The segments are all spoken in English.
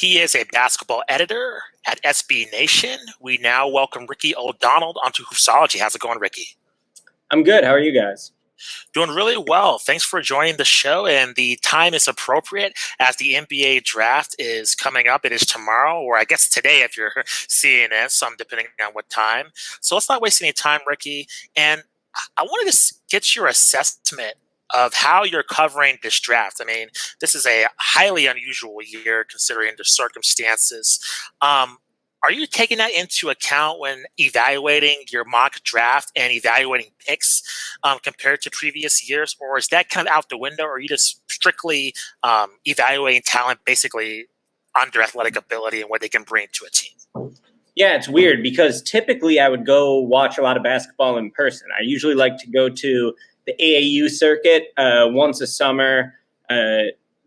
He is a basketball editor at SBNation. We now welcome Ricky O'Donnell onto Hoopsology. How's it going, Ricky? I'm good. How are you guys? Doing really well. Thanks for joining the show. And the time is appropriate as the NBA draft is coming up. It is tomorrow, or I guess today if you're seeing it, some depending on what time. So let's not waste any time, Ricky. And I wanted to get your assessment of how you're covering this draft. I mean, this is a highly unusual year considering the circumstances. Are you taking that into account when evaluating your mock draft and evaluating picks compared to previous years? Or is that kind of out the window? Or are you just strictly evaluating talent basically on their athletic ability and what they can bring to a team? Yeah, it's weird because typically I would go watch a lot of basketball in person. I usually like to go to the AAU circuit once a summer.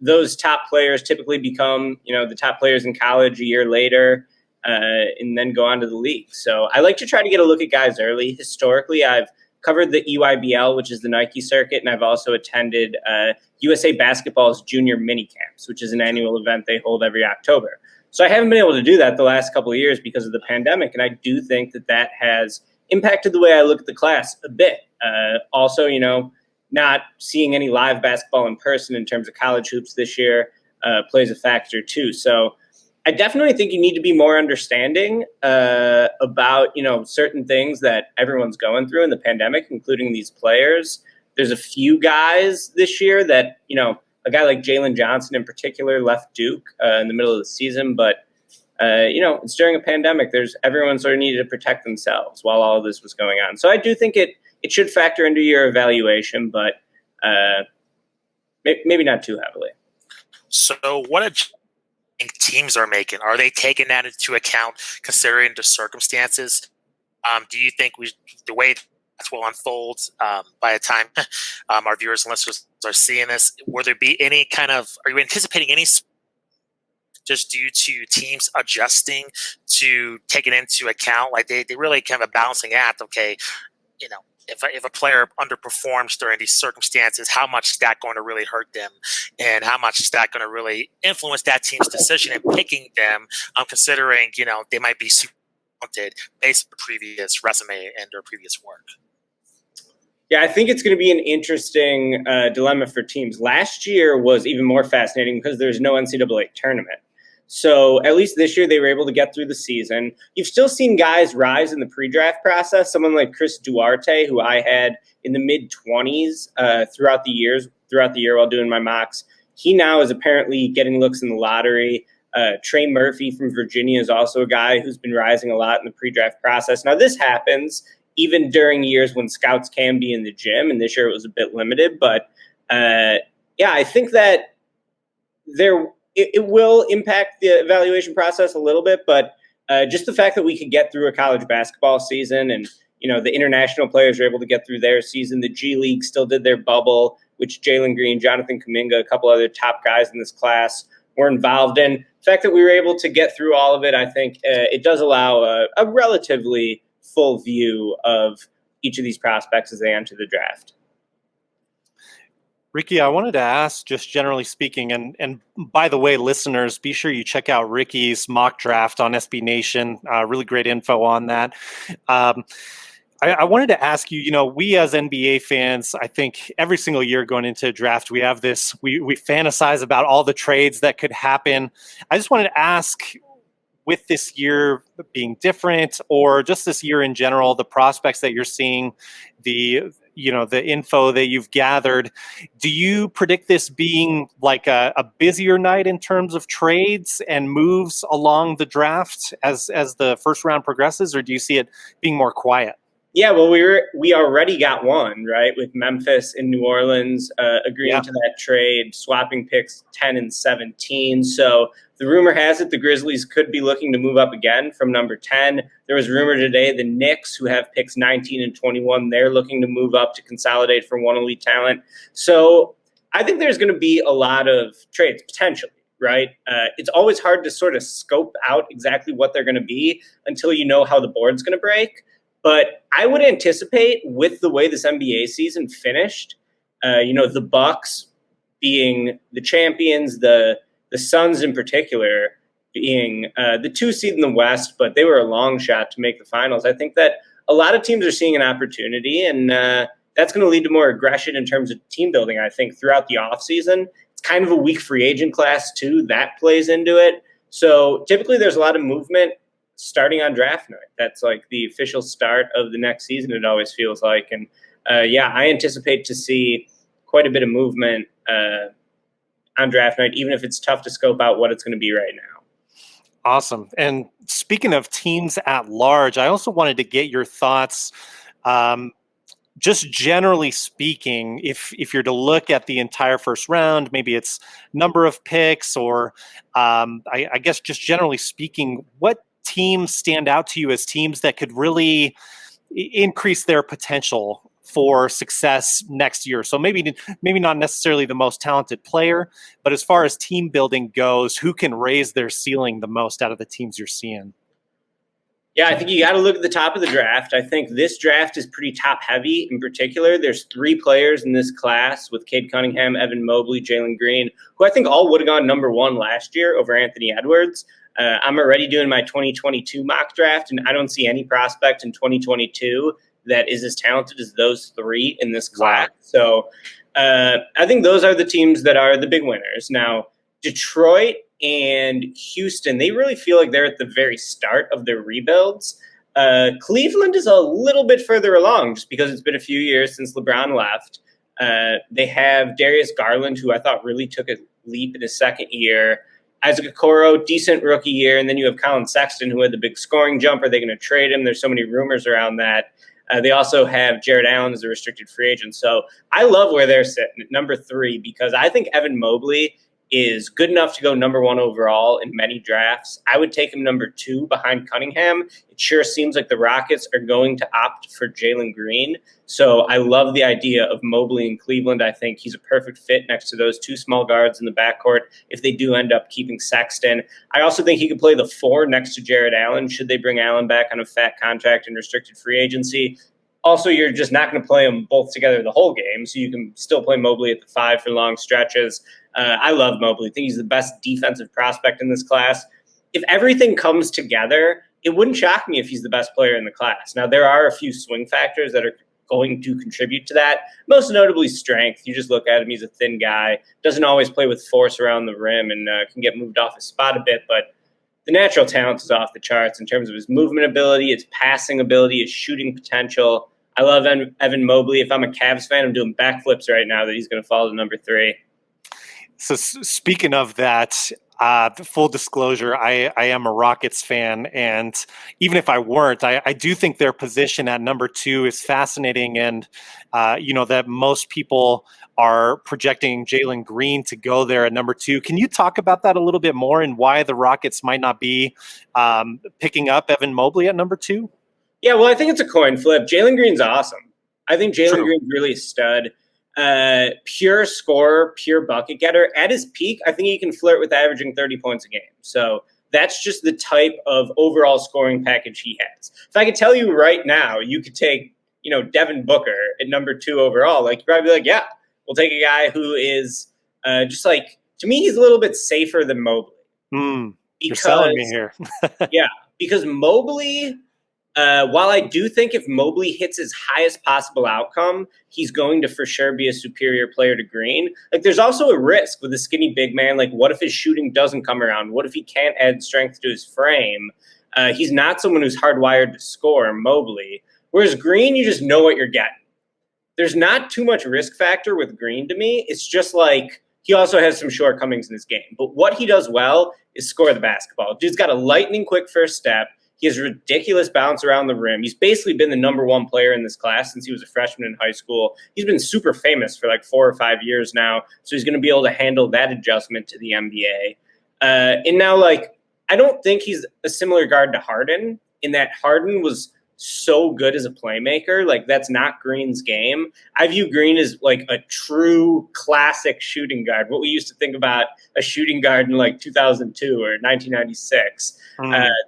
Those top players typically become, the top players in college a year later. And then go on to the league. So I like to try to get a look at guys early. Historically, I've covered the EYBL, which is the Nike circuit, and I've also attended USA Basketball's junior mini camps, which is an annual event they hold every October. So I haven't been able to do that the last couple of years because of the pandemic, and I do think that has impacted the way I look at the class a bit. Also, not seeing any live basketball in person in terms of college hoops this year plays a factor too. So I definitely think you need to be more understanding about, certain things that everyone's going through in the pandemic, including these players. There's a few guys this year that, a guy like Jalen Johnson in particular left Duke in the middle of the season. But, it's during a pandemic. Everyone sort of needed to protect themselves while all of this was going on. So I do think it should factor into your evaluation, but maybe not too heavily. So what teams are making? Are they taking that into account considering the circumstances? Do you think the way that will unfold by the time our viewers and listeners are seeing this, will there be any kind of, are you anticipating any just due to teams adjusting to taking into account, like they really kind of a balancing act, okay, if a player underperforms during these circumstances, how much is that going to really hurt them? And how much is that going to really influence that team's decision in picking them, considering, they might be super talented based on their previous resume and their previous work? Yeah, I think it's going to be an interesting dilemma for teams. Last year was even more fascinating because there's no NCAA tournament. So at least this year they were able to get through the season. You've still seen guys rise in the pre-draft process. Someone like Chris Duarte, who I had in the mid-20s throughout the year while doing my mocks. He now is apparently getting looks in the lottery. Trey Murphy from Virginia is also a guy who's been rising a lot in the pre-draft process. Now this happens even during years when scouts can be in the gym, and this year it was a bit limited. But I think that it will impact the evaluation process a little bit, but just the fact that we could get through a college basketball season and, the international players are able to get through their season. The G League still did their bubble, which Jalen Green, Jonathan Kuminga, a couple other top guys in this class were involved in. The fact that we were able to get through all of it, I think it does allow a relatively full view of each of these prospects as they enter the draft. Ricky, I wanted to ask, just generally speaking, and by the way, listeners, be sure you check out Ricky's mock draft on SBNation. Really great info on that. I wanted to ask you, we as NBA fans, I think every single year going into a draft, we have this, we fantasize about all the trades that could happen. I just wanted to ask, with this year being different, or just this year in general, the prospects that you're seeing, the info that you've gathered, do you predict this being like a busier night in terms of trades and moves along the draft as the first round progresses, or do you see it being more quiet? Yeah, well, we already got one, right, with Memphis and New Orleans agreeing to that trade, swapping picks 10 and 17. So the rumor has it the Grizzlies could be looking to move up again from number 10. There was rumor today the Knicks, who have picks 19 and 21, they're looking to move up to consolidate for one elite talent. So I think there's going to be a lot of trades, potentially, right? It's always hard to sort of scope out exactly what they're going to be until you know how the board's going to break. But I would anticipate, with the way this NBA season finished, the Bucks being the champions, the Suns in particular being the 2 seed in the West, but they were a long shot to make the finals. I think that a lot of teams are seeing an opportunity, and that's going to lead to more aggression in terms of team building, I think, throughout the offseason. It's kind of a weak free agent class, too. That plays into it. So typically there's a lot of movement starting on draft night. That's like the official start of the next season, it always feels like. And I anticipate to see quite a bit of movement on draft night, even if it's tough to scope out what it's going to be right now. Awesome. And speaking of teams at large, I also wanted to get your thoughts. Just generally speaking, if you're to look at the entire first round, maybe it's number of picks, or I guess just generally speaking, what teams stand out to you as teams that could really increase their potential for success next year? So maybe not necessarily the most talented player, but as far as team building goes, who can raise their ceiling the most out of the teams you're seeing? Yeah, I think you got to look at the top of the draft. I think this draft is pretty top heavy. In particular, there's 3 players in this class with Cade Cunningham, Evan Mobley, Jalen Green, who I think all would have gone number 1 last year over Anthony Edwards. I'm already doing my 2022 mock draft, and I don't see any prospect in 2022 that is as talented as those 3 in this class. So I think those are the teams that are the big winners. Now, Detroit and Houston, they really feel like they're at the very start of their rebuilds. Cleveland is a little bit further along just because it's been a few years since LeBron left. They have Darius Garland, who I thought really took a leap in his second year. Isaac Okoro, decent rookie year. And then you have Colin Sexton, who had the big scoring jump. Are they going to trade him? There's so many rumors around that. They also have Jared Allen as a restricted free agent. So I love where they're sitting at number 3 because I think Evan Mobley is good enough to go number 1 overall in many drafts. I would take him number 2 behind Cunningham. It sure seems like the Rockets are going to opt for Jalen Green. So I love the idea of Mobley in Cleveland. I think he's a perfect fit next to those 2 small guards in the backcourt if they do end up keeping Sexton. I also think he could play the 4 next to Jared Allen should they bring Allen back on a fat contract and restricted free agency. Also, you're just not going to play them both together the whole game, so you can still play Mobley at the 5 for long stretches. I love Mobley. I think he's the best defensive prospect in this class. If everything comes together, it wouldn't shock me if he's the best player in the class. Now, there are a few swing factors that are going to contribute to that, most notably strength. You just look at him, he's a thin guy, doesn't always play with force around the rim, and can get moved off his spot a bit, but the natural talent is off the charts in terms of his movement ability, his passing ability, his shooting potential. I love Evan Mobley. If I'm a Cavs fan, I'm doing backflips right now that he's going to fall to number 3. So speaking of that, full disclosure, I am a Rockets fan, and even if I weren't, I do think their position at number 2 is fascinating, and that most people are projecting Jalen Green to go there at number 2. Can you talk about that a little bit more and why the Rockets might not be picking up Evan Mobley at number 2? Yeah, well, I think it's a coin flip. Jalen Green's awesome. I think Jalen Green's really a stud. Pure scorer, pure bucket getter. At his peak, I think he can flirt with averaging 30 points a game. So that's just the type of overall scoring package he has. If I could tell you right now, you could take, Devin Booker at number 2 overall. Like, you'd probably be like, yeah, we'll take a guy who is just like, to me, he's a little bit safer than Mobley. You're selling me here. Yeah, because Mobley... while I do think if Mobley hits his highest possible outcome, he's going to for sure be a superior player to Green. Like, there's also a risk with a skinny big man. Like, what if his shooting doesn't come around? What if he can't add strength to his frame? He's not someone who's hardwired to score, Mobley. Whereas Green, you just know what you're getting. There's not too much risk factor with Green to me. It's just like he also has some shortcomings in his game. But what he does well is score the basketball. Dude's got a lightning quick first step. He has ridiculous bounce around the rim. He's basically been the number 1 player in this class since he was a freshman in high school. He's been super famous for like 4 or 5 years now, so he's going to be able to handle that adjustment to the NBA. And now, I don't think he's a similar guard to Harden in that Harden was so good as a playmaker. Like, that's not Green's game. I view Green as like a true classic shooting guard, what we used to think about a shooting guard in like 2002 or 1996.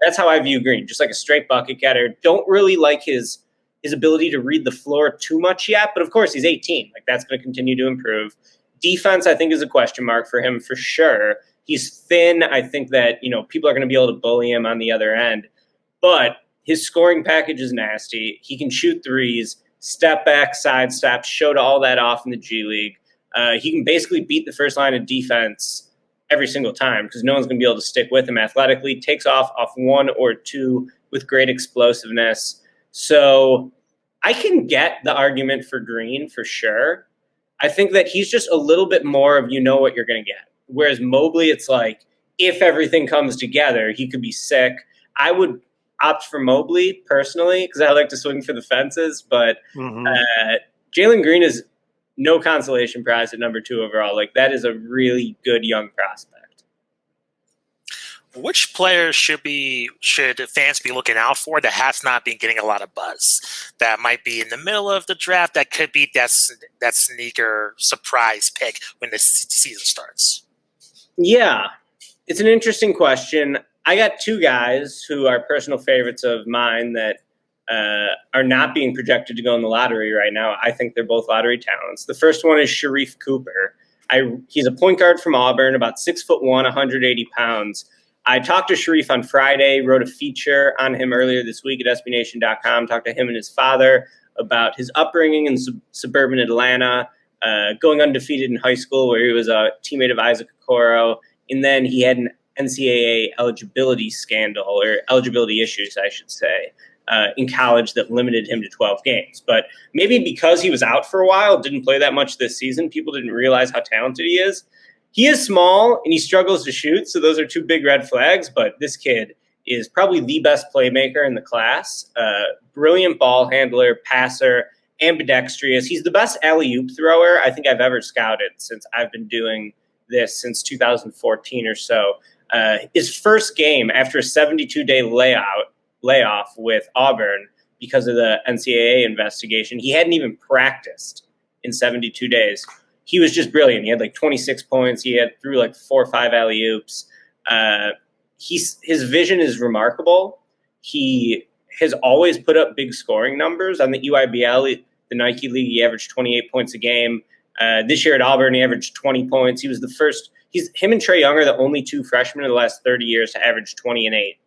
That's how I view Green, just like a straight bucket getter. Don't really like his ability to read the floor too much yet, but of course he's 18. Like, that's going to continue to improve. Defense, I think, is a question mark for him for sure. He's thin. I think that, people are going to be able to bully him on the other end. But his scoring package is nasty. He can shoot threes, step back, sidestep, showed all that off in the G League. He can basically beat the first line of defense every single time because no one's going to be able to stick with him athletically. Takes off one or two with great explosiveness. So I can get the argument for Green for sure. I think that he's just a little bit more of what you're going to get. Whereas Mobley, it's like if everything comes together, he could be sick. I would opt for Mobley personally because I like to swing for the fences. But Jalen Green is no consolation prize at number 2 overall. Like that is a really good young prospect. Which players should fans be looking out for that has not been getting a lot of buzz? That might be in the middle of the draft. That could be that sneaker surprise pick when the season starts. Yeah, it's an interesting question. I got 2 guys who are personal favorites of mine that are not being projected to go in the lottery right now. I think they're both lottery talents. The first one is Sharif Cooper. He's a point guard from Auburn, about 6'1", 180 pounds. I talked to Sharif on Friday, wrote a feature on him earlier this week at SBNation.com, talked to him and his father about his upbringing in suburban Atlanta, going undefeated in high school where he was a teammate of Isaac Okoro, and then he had an NCAA eligibility scandal, or eligibility issues, I should say, in college that limited him to 12 games. But maybe because he was out for a while, didn't play that much this season, people didn't realize how talented he is. He is small and he struggles to shoot, so those are 2 big red flags, but this kid is probably the best playmaker in the class. Brilliant ball handler, passer, ambidextrous. He's the best alley-oop thrower I think I've ever scouted since I've been doing this since 2014 or so. His first game after a 72-day layoff with Auburn because of the NCAA investigation, he hadn't even practiced in 72 days. He was just brilliant. He had like 26 points. He threw like 4 or 5 alley-oops. His vision is remarkable. He has always put up big scoring numbers on the EYBL, the Nike League. He averaged 28 points a game. This year at Auburn, he averaged 20 points. He was the first. Him and Trae Young are the only 2 freshmen in the last 30 years to average 20 and 8.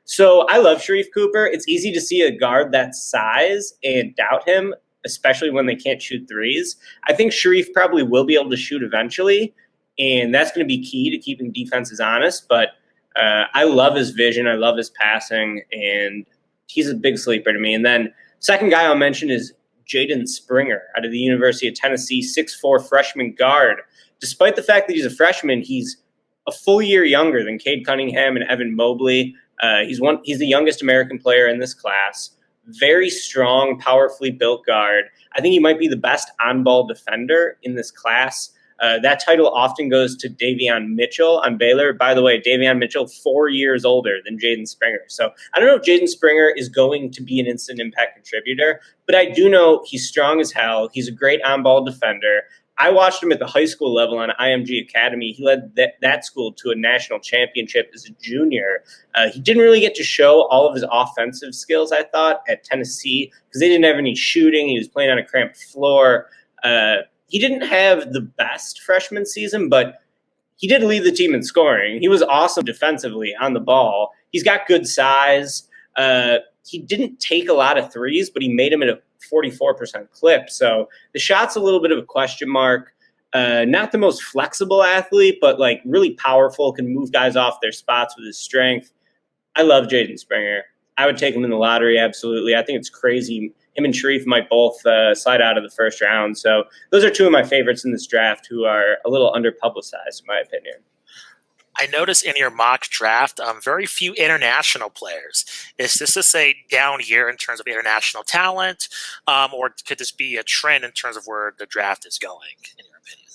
So I love Sharif Cooper. It's easy to see a guard that size and doubt him, especially when they can't shoot threes. I think Sharif probably will be able to shoot eventually, and that's going to be key to keeping defenses honest. But I love his vision. I love his passing, and he's a big sleeper to me. And then second guy I'll mention is Jaden Springer out of the University of Tennessee, 6'4" freshman guard. Despite the fact that he's a freshman, he's a full year younger than Cade Cunningham and Evan Mobley. He's the youngest American player in this class. Very strong, powerfully built guard. I think he might be the best on-ball defender in this class. That title often goes to Davion Mitchell on Baylor. By the way, Davion Mitchell, 4 years older than Jaden Springer. So I don't know if Jaden Springer is going to be an instant impact contributor, but I do know he's strong as hell. He's a great on-ball defender. I watched him at the high school level on IMG Academy. He led that school to a national championship as a junior. He didn't really get to show all of his offensive skills, I thought, at Tennessee because they didn't have any shooting. He was playing on a cramped floor. He didn't have the best freshman season, but he did lead the team in scoring. He was awesome defensively on the ball. He's got good size. He didn't take a lot of threes, but he made them at a 44% clip. So the shot's a little bit of a question mark. Not the most flexible athlete, but like really powerful, can move guys off their spots with his strength. I love Jaden Springer. I would take him in the lottery, absolutely. I think it's crazy. Him and Sharif might both slide out of the first round. So those are 2 of my favorites in this draft who are a little underpublicized, in my opinion. I noticed in your mock draft, very few international players. Is this a down year in terms of international talent, or could this be a trend in terms of where the draft is going, in your opinion?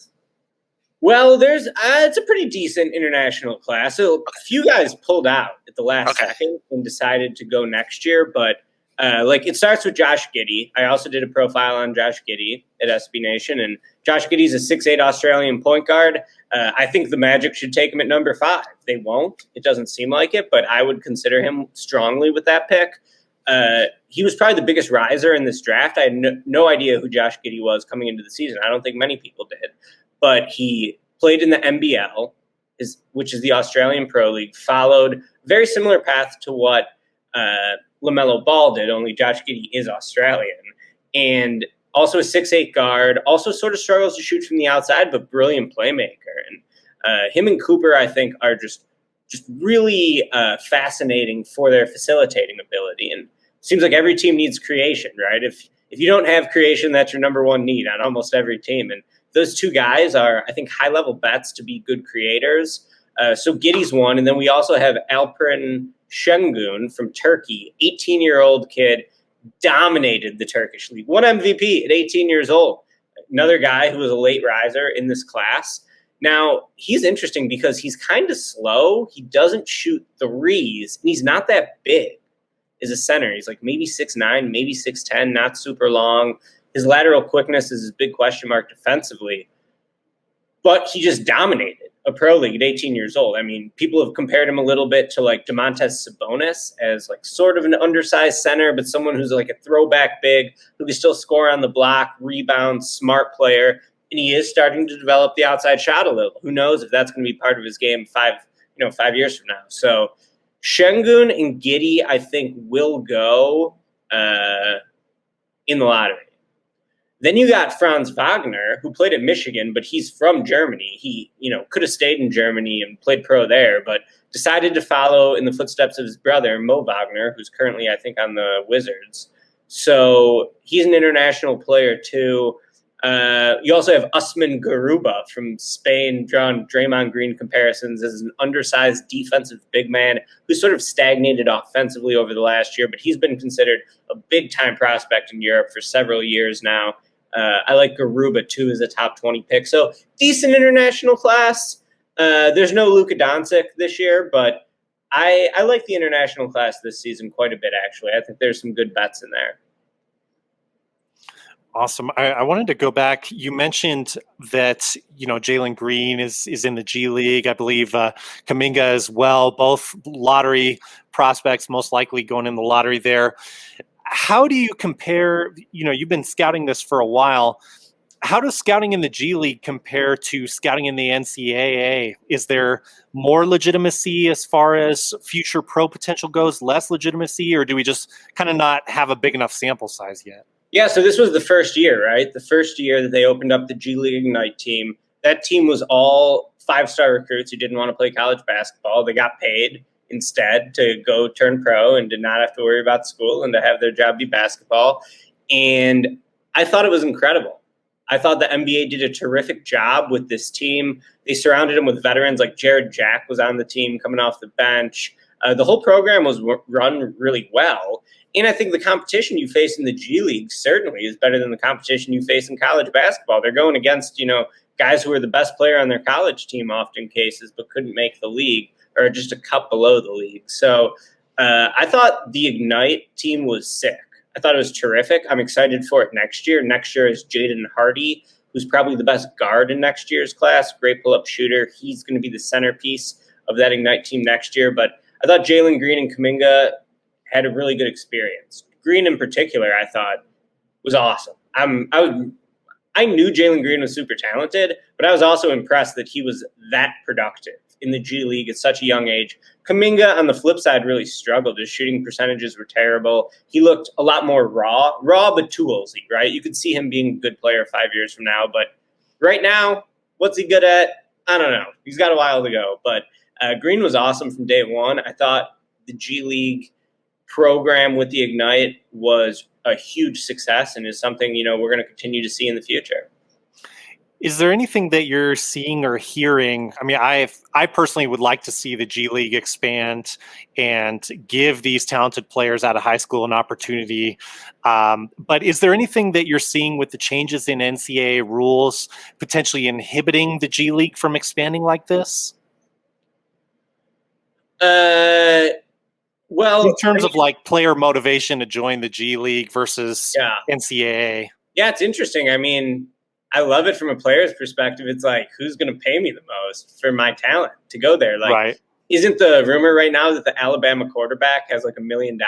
Well, it's a pretty decent international class. So a few guys pulled out at the last second and decided to go next year, but it starts with Josh Giddey. I also did a profile on Josh Giddey at SBNation, and Josh Giddey's a 6'8" Australian point guard. I think the Magic should take him at number 5. They won't. It doesn't seem like it, but I would consider him strongly with that pick. He was probably the biggest riser in this draft. I had no idea who Josh Giddey was coming into the season. I don't think many people did, but he played in the NBL. which is the Australian Pro League, followed very similar path to what LaMelo Ball did, only Josh Giddey is Australian. And also a 6'8" guard, also sort of struggles to shoot from the outside, but brilliant playmaker. And him and Cooper, I think, are just really fascinating for their facilitating ability. And it seems like every team needs creation, right? If you don't have creation, that's your number one need on almost every team. And those two guys are, I think, high-level bets to be good creators. So Giddey's one. And then we also have Alperen Şengün from Turkey, 18-year-old kid, dominated the Turkish league, won MVP at 18 years old. Another guy who was a late riser in this class. Now, he's interesting because he's kind of slow. He doesn't shoot threes, and he's not that big as a center. He's like maybe 6'9", maybe 6'10", not super long. His lateral quickness is his big question mark defensively. But he just dominated a pro league at 18 years old. I mean, people have compared him a little bit to like Domantas Sabonis as like sort of an undersized center, but someone who's like a throwback big who can still score on the block, rebound, smart player. And he is starting to develop the outside shot a little. Who knows if that's going to be part of his game 5 years from now. So Şengün and Giddey, I think, will go in the lottery. Then you got Franz Wagner, who played at Michigan, but he's from Germany. He, could have stayed in Germany and played pro there, but decided to follow in the footsteps of his brother, Mo Wagner, who's currently, I think, on the Wizards. So he's an international player, too. You also have Usman Garuba from Spain, drawing Draymond Green comparisons as an undersized defensive big man who sort of stagnated offensively over the last year, but he's been considered a big-time prospect in Europe for several years now. I like Garuba, too, as a top 20 pick. So decent international class. There's no Luka Doncic this year, but I like the international class this season quite a bit, actually. I think there's some good bets in there. Awesome. I wanted to go back. You mentioned that, Jalen Green is in the G League. I believe Kuminga as well, both lottery prospects, most likely going in the lottery there. How do you compare, you've been scouting this for a while. How does scouting in the G League compare to scouting in the NCAA? Is there more legitimacy as far as future pro potential goes, less legitimacy, or do we just kind of not have a big enough sample size yet? Yeah, so this was the first year, right? The first year that they opened up the G League Ignite team. That team was all 5-star recruits who didn't want to play college basketball. They got paid instead to go turn pro and did not have to worry about school and to have their job be basketball. And I thought it was incredible. I thought the NBA did a terrific job with this team. They surrounded him with veterans like Jared Jack was on the team coming off the bench. The whole program was run really well. And I think the competition you face in the G League certainly is better than the competition you face in college basketball. They're going against, guys who are the best player on their college team often cases, but couldn't make the league or just a cup below the league. So I thought the Ignite team was sick. I thought it was terrific. I'm excited for it next year. Next year is Jaden Hardy, who's probably the best guard in next year's class. Great pull-up shooter. He's going to be the centerpiece of that Ignite team next year. But I thought Jalen Green and Kuminga had a really good experience. Green in particular, I thought, was awesome. I knew Jalen Green was super talented, but I was also impressed that he was that productive in the G League at such a young age. Kuminga, on the flip side, really struggled. His shooting percentages were terrible. He looked a lot more raw but toolsy, right? You could see him being a good player 5 years from now, but right now, what's he good at? I don't know. He's got a while to go, but Green was awesome from day one. I thought the G League program with the Ignite was a huge success and is something, we're going to continue to see in the future. Is there anything that you're seeing or hearing? I mean, I personally would like to see the G League expand and give these talented players out of high school an opportunity. But is there anything that you're seeing with the changes in NCAA rules potentially inhibiting the G League from expanding like this? Well, in terms of like player motivation to join the G League versus NCAA. Yeah, it's interesting. I mean, I love it from a player's perspective. It's like, who's going to pay me the most for my talent to go there? Like, right. Isn't the rumor right now that the Alabama quarterback has like $1 million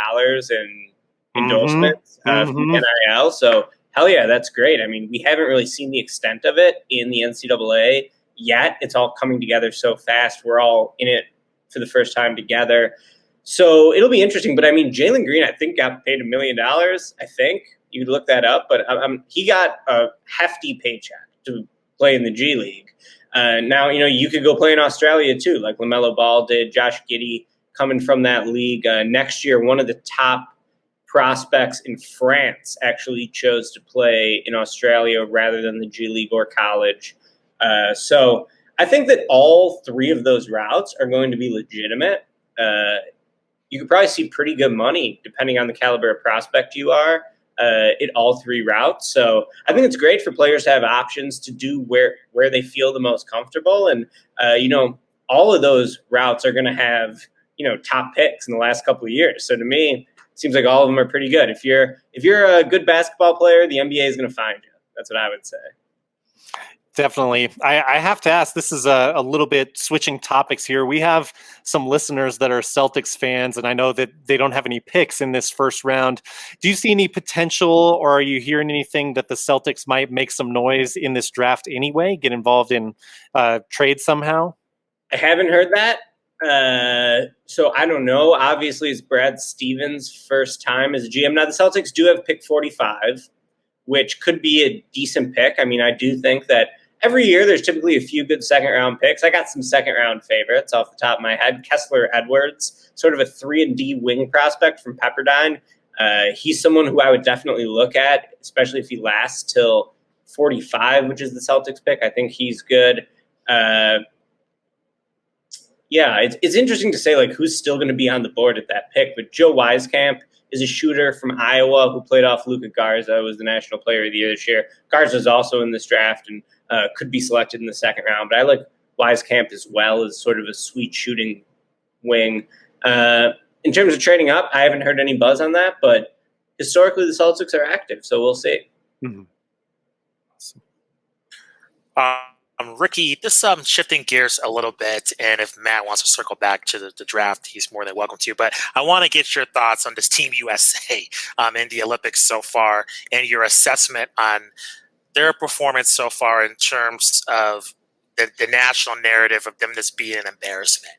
in endorsements from the NIL? So hell yeah, that's great. I mean, we haven't really seen the extent of it in the NCAA. yet. It's all coming together so fast. We're all in it for the first time together. So it'll be interesting. But I mean, Jalen Green, I think, got paid $1 million. I think you could look that up. But he got a hefty paycheck to play in the G League. Now, you could go play in Australia too, like LaMelo Ball did, Josh Giddey coming from that league. Next year, one of the top prospects in France actually chose to play in Australia rather than the G League or college. So I think that all three of those routes are going to be legitimate. You could probably see pretty good money depending on the caliber of prospect you are at all three routes. So I think it's great for players to have options to do where they feel the most comfortable. And, all of those routes are going to have, top picks in the last couple of years. So to me, it seems like all of them are pretty good. If you're a good basketball player, the NBA is going to find you. That's what I would say. Definitely. I have to ask, this is a little bit switching topics here. We have some listeners that are Celtics fans, and I know that they don't have any picks in this first round. Do you see any potential, or are you hearing anything that the Celtics might make some noise in this draft anyway, get involved in trade somehow? I haven't heard that. So I don't know. Obviously, it's Brad Stevens' first time as a GM. Now, the Celtics do have pick 45, which could be a decent pick. I mean, I do think that every year there's typically a few good second-round picks. I got some second-round favorites off the top of my head. Kessler Edwards, sort of a 3-and-D wing prospect from Pepperdine. He's someone who I would definitely look at, especially if he lasts till 45, which is the Celtics pick. I think he's good. It's interesting to say, like, who's still going to be on the board at that pick. But Joe Wieskamp is a shooter from Iowa who played off Luka Garza, was the National Player of the Year this year. Garza's also in this draft and could be selected in the second round. But I like Wieskamp as well as sort of a sweet shooting wing. In terms of trading up, I haven't heard any buzz on that. But historically, the Celtics are active, so we'll see. Mm-hmm. Ricky, just shifting gears a little bit, and if Matt wants to circle back to the draft, he's more than welcome to. But I want to get your thoughts on this Team USA in the Olympics so far, and your assessment on their performance so far in terms of the national narrative of them just being an embarrassment.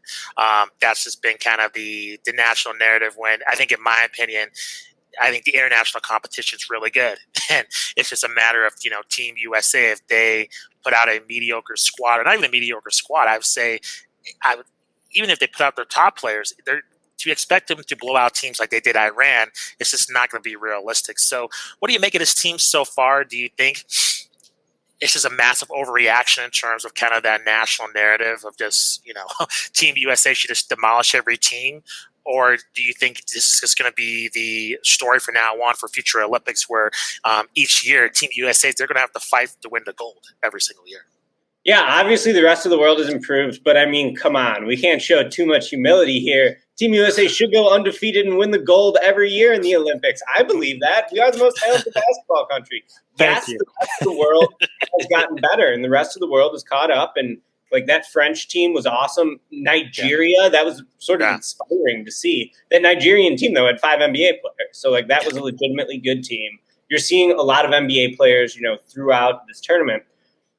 That's just been kind of the national narrative when, I think, in my opinion, I think the international competition is really good. And it's just a matter of, Team USA, if they put out a mediocre squad, or not even a mediocre squad, I would say, even if they put out their top players, to expect them to blow out teams like they did Iran, it's just not going to be realistic. So what do you make of this team so far? Do you think it's just a massive overreaction in terms of kind of that national narrative of just, Team USA should just demolish every team? Or do you think this is just going to be the story from now on for future Olympics where each year Team USA, they're going to have to fight to win the gold every single year? Yeah, obviously the rest of the world has improved, but I mean, come on. We can't show too much humility here. Team USA should go undefeated and win the gold every year in the Olympics. I believe that. We are the most talented basketball country. Yes, the rest of the world has gotten better, and the rest of the world has caught up, and like that French team was awesome. Nigeria, that was sort of inspiring to see. That Nigerian team, though, had 5 NBA players. So, like, that was a legitimately good team. You're seeing a lot of NBA players, throughout this tournament.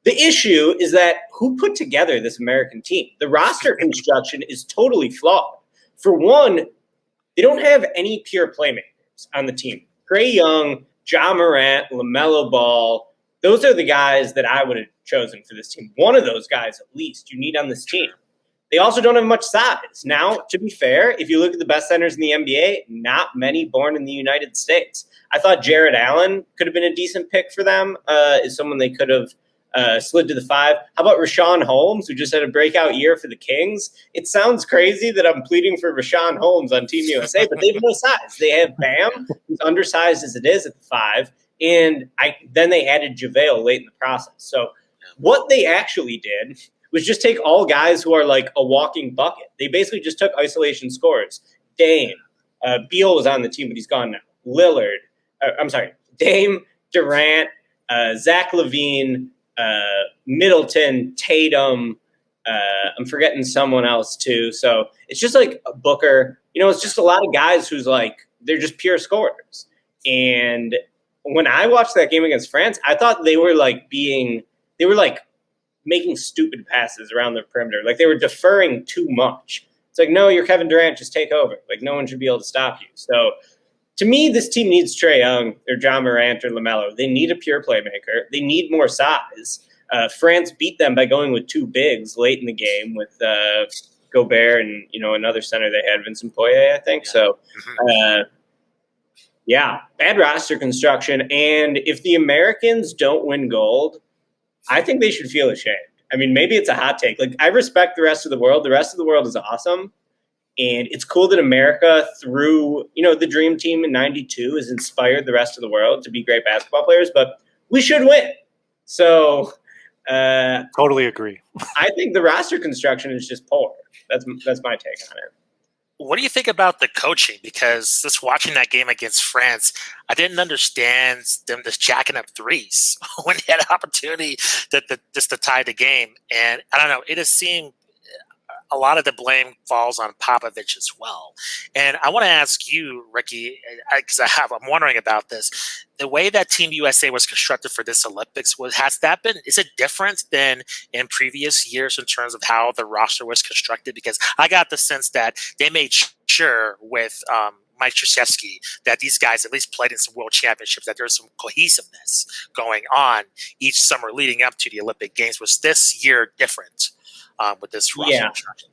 The issue is that who put together this American team? The roster construction is totally flawed. For one, they don't have any pure playmakers on the team. Trae Young, Ja Morant, LaMelo Ball, those are the guys that I would have chosen for this team. One of those guys, at least, you need on this team. They also don't have much size. Now, to be fair, if you look at the best centers in the NBA, not many born in the United States. I thought Jared Allen could have been a decent pick for them, as someone they could have slid to the 5. How about Rashawn Holmes, who just had a breakout year for the Kings? It sounds crazy that I'm pleading for Rashawn Holmes on Team USA, but they have no size. They have Bam, who's undersized as it is at the 5. And then they added JaVale late in the process. So what they actually did was just take all guys who are like a walking bucket. They basically just took isolation scores. Dame, Beal was on the team, but he's gone now. Dame, Durant, Zach LaVine, Middleton, Tatum. I'm forgetting someone else too. So it's just like a Booker. It's just a lot of guys who's like, they're just pure scorers. And when I watched that game against France, I thought they were like making stupid passes around the perimeter. Like, they were deferring too much. It's like, no, you're Kevin Durant, just take over. Like, no one should be able to stop you. So, to me, this team needs Trae Young or John Morant or LaMelo. They need a pure playmaker. They need more size. France beat them by going with two bigs late in the game with Gobert and, another center they had, Vincent Poirier, I think. Yeah. So, bad roster construction. And if the Americans don't win gold, I think they should feel ashamed. I mean, maybe it's a hot take. Like, I respect the rest of the world. The rest of the world is awesome. And it's cool that America, through, the Dream Team in 92, has inspired the rest of the world to be great basketball players. But we should win. So totally agree. I think the roster construction is just poor. That's my take on it. What do you think about the coaching? Because just watching that game against France, I didn't understand them just jacking up threes when they had an opportunity to tie the game. And I don't know, it just seemed a lot of the blame falls on Popovich as well. And I want to ask you, Ricky, because I'm wondering about this. The way that Team USA was constructed for this Olympics, is it different than in previous years in terms of how the roster was constructed? Because I got the sense that they made sure with Mike Krzyzewski that these guys at least played in some world championships, that there's some cohesiveness going on each summer leading up to the Olympic Games. Was this year different with this roster construction?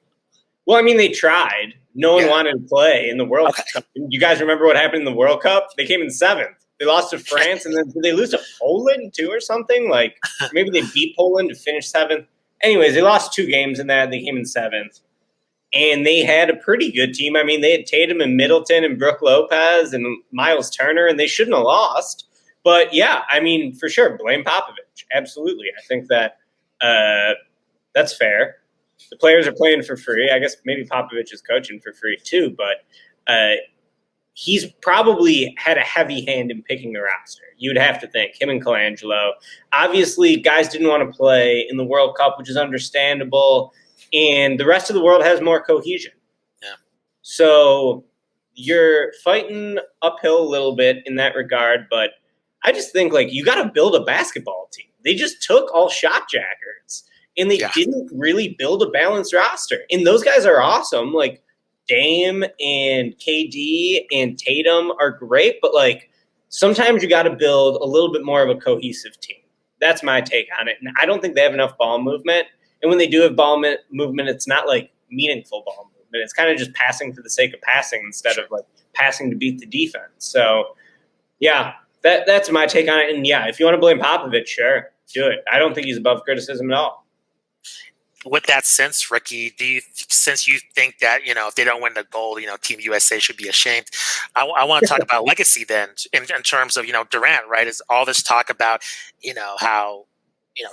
Well, I mean, they tried. No one wanted to play in the World Cup. You guys remember what happened in the World Cup? They came in 7th. They lost to France, and then did they lose to Poland too or something? Like, maybe they beat Poland to finish 7th. Anyways, they lost 2 games in that. They came in 7th. And they had a pretty good team. I mean, they had Tatum and Middleton and Brook Lopez and Miles Turner, and they shouldn't have lost. But, yeah, I mean, for sure, blame Popovich. Absolutely. I think that that's fair. The players are playing for free. I guess maybe Popovich is coaching for free too, but he's probably had a heavy hand in picking the roster. You'd have to think, him and Colangelo. Obviously, guys didn't want to play in the World Cup, which is understandable, and the rest of the world has more cohesion. Yeah. So you're fighting uphill a little bit in that regard, but I just think, like, you got to build a basketball team. They just took all shot jackers. And they didn't really build a balanced roster. And those guys are awesome. Like, Dame and KD and Tatum are great. But, like, sometimes you got to build a little bit more of a cohesive team. That's my take on it. And I don't think they have enough ball movement. And when they do have ball movement, it's not, like, meaningful ball movement. It's kind of just passing for the sake of passing instead of, like, passing to beat the defense. So, yeah, that's my take on it. And, yeah, if you want to blame Popovich, sure, do it. I don't think he's above criticism at all. With that sense, Ricky, since you think that, if they don't win the gold, Team USA should be ashamed, I want to talk about legacy then in terms of, Durant, right? Is all this talk about, how,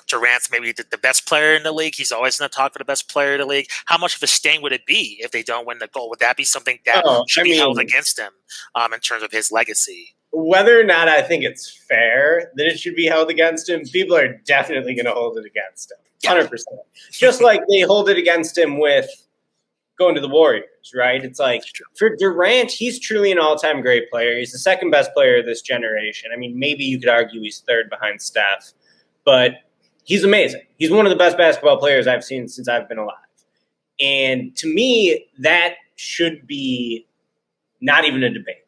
Durant's maybe the best player in the league. He's always going to talk for the best player in the league. How much of a stain would it be if they don't win the gold? Would that be something that should be held against him in terms of his legacy? Whether or not I think it's fair that it should be held against him, people are definitely going to hold it against him. 100%. Just like they hold it against him with going to the Warriors, right? It's like, for Durant, he's truly an all-time great player. He's the second best player of this generation. I mean, maybe you could argue he's third behind Steph, but he's amazing. He's one of the best basketball players I've seen since I've been alive. And to me, that should be not even a debate.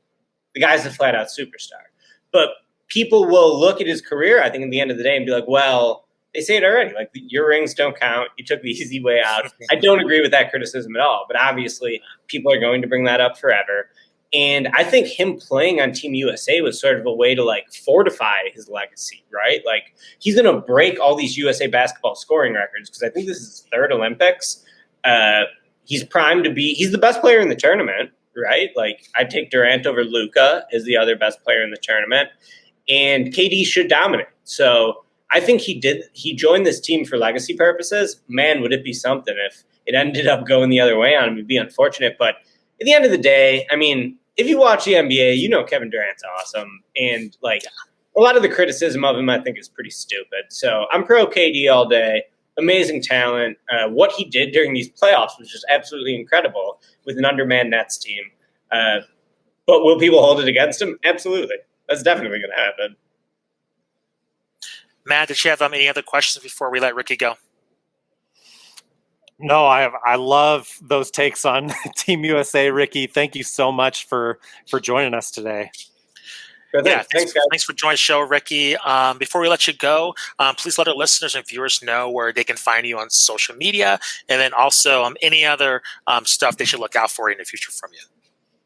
The guy's a flat-out superstar. But people will look at his career, I think, at the end of the day and be like, well, they say it already, like, your rings don't count. You took the easy way out. I don't agree with that criticism at all, but obviously people are going to bring that up forever. And I think him playing on Team USA was sort of a way to, like, fortify his legacy, right? Like, he's going to break all these USA basketball scoring records because I think this is his 3rd Olympics. He's primed to be – he's the best player in the tournament, right? Like, I'd take Durant over Luka as the other best player in the tournament. And KD should dominate. So I think he joined this team for legacy purposes. Man, would it be something if it ended up going the other way on him. It'd be unfortunate. But at the end of the day, I mean, if you watch the NBA, Kevin Durant's awesome. And, like, a lot of the criticism of him, I think, is pretty stupid. So I'm pro KD all day. Amazing talent. What he did during these playoffs was just absolutely incredible with an undermanned Nets team. But will people hold it against him? Absolutely. That's definitely going to happen. Matt, did you have any other questions before we let Ricky go? No, I love those takes on Team USA, Ricky. Thank you so much for joining us today. Yeah, thanks, guys. Thanks for joining the show, Ricky. Before we let you go, please let our listeners and viewers know where they can find you on social media, and then also any other stuff they should look out for in the future from you.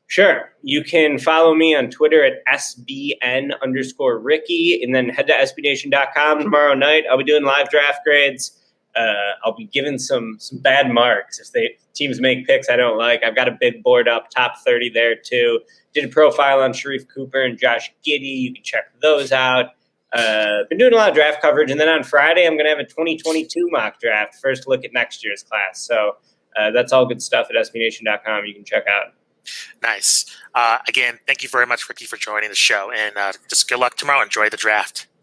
Sure. You can follow me on Twitter at SBN_Ricky, and then head to SBNation.com tomorrow night. I'll be doing live draft grades. I'll be giving some bad marks if teams make picks I don't like. I've got a big board up, top 30 there too. Did a profile on Shabazz Cooper and Josh Giddey. You can check those out. Been doing a lot of draft coverage, and then on Friday I'm going to have a 2022 mock draft, first look at next year's class. So that's all good stuff at SBNation.com. You can check out. Nice. Again, thank you very much, Ricky, for joining the show, and just good luck tomorrow. Enjoy the draft.